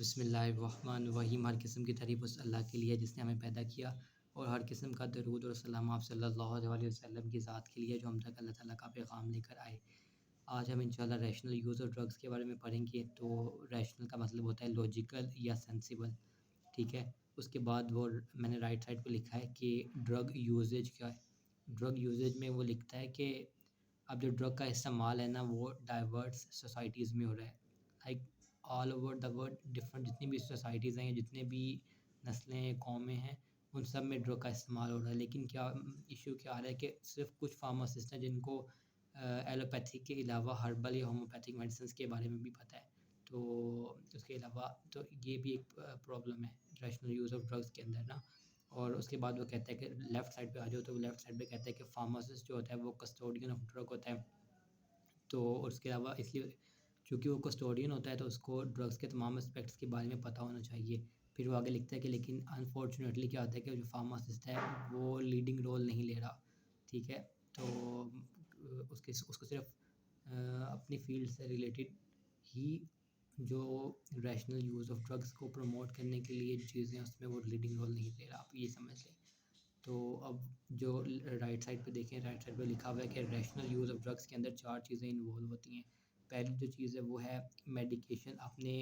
बिस्मिल्लाहिर्रहमानिर्रहीम। हर किस्म की तारीफ़ उस अल्लाह के लिए जिसने हमें पैदा किया, और हर किस्म का दरूद और सलाम आप सल्लल्लाहु अलैहि वसल्लम की ज़ात के लिए जो हम तक अल्लाह ताला का पैगाम लेकर आए। आज हम इंशाल्लाह रैशनल यूज़ ऑफ ड्रग्स के बारे में पढ़ेंगे। तो रैशनल का मतलब होता है लॉजिकल या सेंसिबल, ठीक है। उसके बाद वो मैंने राइट साइड पे लिखा है कि ड्रग यूजेज क्या है। ड्रग यूजेज में वो लिखता है कि अब जो ड्रग का इस्तेमाल है ना, वो डाइवर्स सोसाइटीज़ में हो रहा है। Like all over the world, different जितनी भी सोसाइटीज़ हैं, जितने भी नस्लें कौमें हैं, उन सब में ड्रग का इस्तेमाल हो रहा है। लेकिन क्या इशू क्या आ रहा है कि सिर्फ कुछ फार्मासिस्ट हैं जिनको एलोपैथिक के अलावा हर्बल या होम्योपैथिक मेडिसिन के बारे में भी पता है। तो उसके अलावा तो ये भी एक प्रॉब्लम है रैशनल यूज़ ऑफ ड्रग्स के अंदर ना। और उसके बाद वो कहता है कि लेफ़्ट साइड पे आ जाओ, तो लेफ़्ट साइड पे कहता है कि फार्मासिस्ट जो होता है वो कस्टोडियन ऑफ ड्रग होता है। तो उसके अलावा इसलिए चूँकि वो कस्टोडियन होता है तो उसको ड्रग्स के तमाम एस्पेक्ट्स के बारे में पता होना चाहिए। फिर वो आगे लिखता है कि लेकिन अनफॉर्चुनेटली क्या होता है कि जो फार्मासिस्ट है वो लीडिंग रोल नहीं ले रहा, ठीक है। तो उसको सिर्फ अपनी फ़ील्ड से रिलेटेड ही जो रैशनल यूज़ ऑफ ड्रग्स को प्रमोट करने के लिए जो चीज़ें हैं उसमें वो लीडिंग रोल नहीं ले रहा, आप ये समझ लें। तो अब जो राइट साइड पे देखें, राइट साइड पे लिखा हुआ है कि रैशनल यूज़ ऑफ ड्रग्स के अंदर 4 चीज़ें इन्वॉल्व होती हैं। पहली जो चीज़ है वो है मेडिकेशन, आपने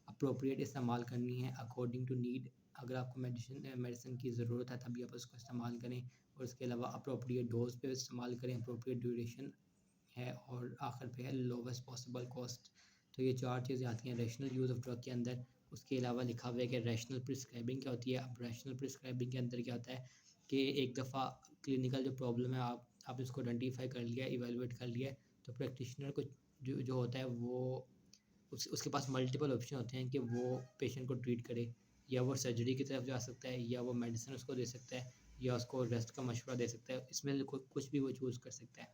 अप्रोप्रिएट इस्तेमाल करनी है अकॉर्डिंग टू नीड। अगर आपको मेडिसिन की ज़रूरत है तभी आप उसको इस्तेमाल करें, और इसके अलावा अप्रोप्रिएट डोज़ पे इस्तेमाल करें, अप्रोप्रिएट ड्यूरेशन है, और आखिर पे है लोवेस्ट पॉसिबल कॉस्ट। तो ये 4 चीज़ें आती हैं रैशनल यूज़ ऑफ ड्रग के अंदर। उसके अलावा लिखा हुआ है कि रैशनल प्रिस्क्राइबिंग क्या होती है। अब रैशनल प्रिस्क्राइबिंग के अंदर क्या होता है कि एक दफ़ा क्लिनिकल जो प्रॉब्लम है आप इसको आइडेंटिफाई कर लिया, इवैल्यूएट कर लिया, तो प्रैक्टिशनर को जो जो होता है वो उसके पास मल्टीपल ऑप्शन होते हैं कि वो पेशेंट को ट्रीट करे। या वो सर्जरी की तरफ जा सकता है, या वो मेडिसिन उसको दे सकता है, या उसको रेस्ट का मशवरा दे सकता है। इसमें से कुछ भी वो चूज़ कर सकता है।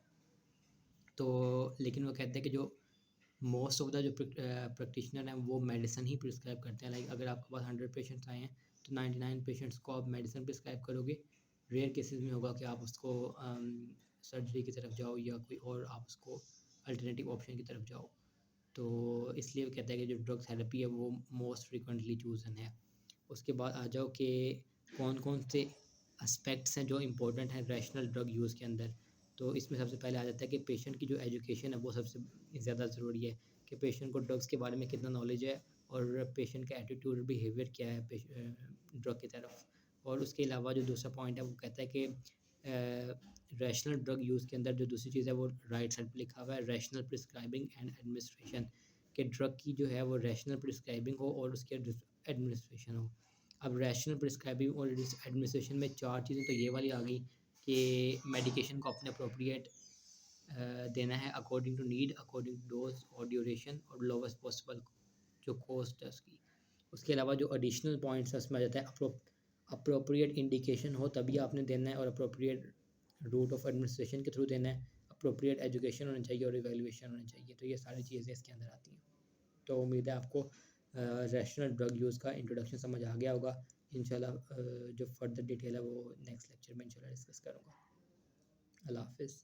तो लेकिन वो कहते हैं कि जो मोस्ट ऑफ द जो प्रैक्टिशनर हैं वो मेडिसिन ही प्रिस्क्राइब करते हैं। लाइक अगर आपके पास 100 पेशेंट्स आए हैं तो 99 पेशेंट्स को आप मेडिसिन प्रिस्क्राइब करोगे। रेयर केसेस में होगा कि आप उसको सर्जरी की तरफ जाओ या कोई और आप उसको अल्टरनेटिव ऑप्शन की तरफ जाओ। तो इसलिए वो कहता है कि जो ड्रग थेरेपी है वो मोस्ट फ्रिक्वेंटली चूज़न है। उसके बाद आ जाओ कि कौन-कौन से एस्पेक्ट्स हैं जो इम्पोर्टेंट हैं रैशनल ड्रग यूज़ के अंदर। तो इसमें सबसे पहले आ जाता है कि पेशेंट की जो एजुकेशन है वो सबसे ज़्यादा ज़रूरी है, कि पेशेंट को ड्रग्स के बारे में कितना नॉलेज है, और पेशेंट का एटीट्यूड बिहेवियर क्या है ड्रग की तरफ। और उसके अलावा जो दूसरा पॉइंट है वो कहता है कि रैशनल ड्रग यूज़ के अंदर जो दूसरी चीज़ है वो राइट साइड पे लिखा हुआ है रैशनल प्रिस्क्राइबिंग एंड एडमिनिस्ट्रेशन, कि ड्रग की जो है वो रैशनल प्रिस्क्राइबिंग हो और उसकी एडमिनिस्ट्रेशन हो। अब रैशनल प्रिस्क्राइबिंग और एडमिनिस्ट्रेशन में 4 चीज़ें तो ये वाली आ गई कि मेडिकेशन को अपने अप्रोप्रिएट देना है according to need, according to dose और ड्यूरेशन, और लोवेस्ट पॉसिबल जो कॉस्ट है उसकी। उसके अलावा जो एडिशनल पॉइंट्स है उसमें आ जाता है अप्रोप्रिएट इंडिकेशन हो तभी आपने देना है, और अप्रोप्रिएट रूट ऑफ एडमिनिस्ट्रेशन के थ्रू देना है, अप्रोप्रिएट एजुकेशन होनी चाहिए और इवैल्यूएशन होनी चाहिए। तो ये सारी चीज़ें इसके अंदर आती हैं। तो उम्मीद है आपको रैशनल ड्रग यूज़ का इंट्रोडक्शन समझ आ गया होगा। इंशाल्लाह जो फर्दर डिटेल है वो नेक्स्ट लेक्चर में इंशाल्लाह डिस्कस करूँगा। अल्लाह हाफ़िज़।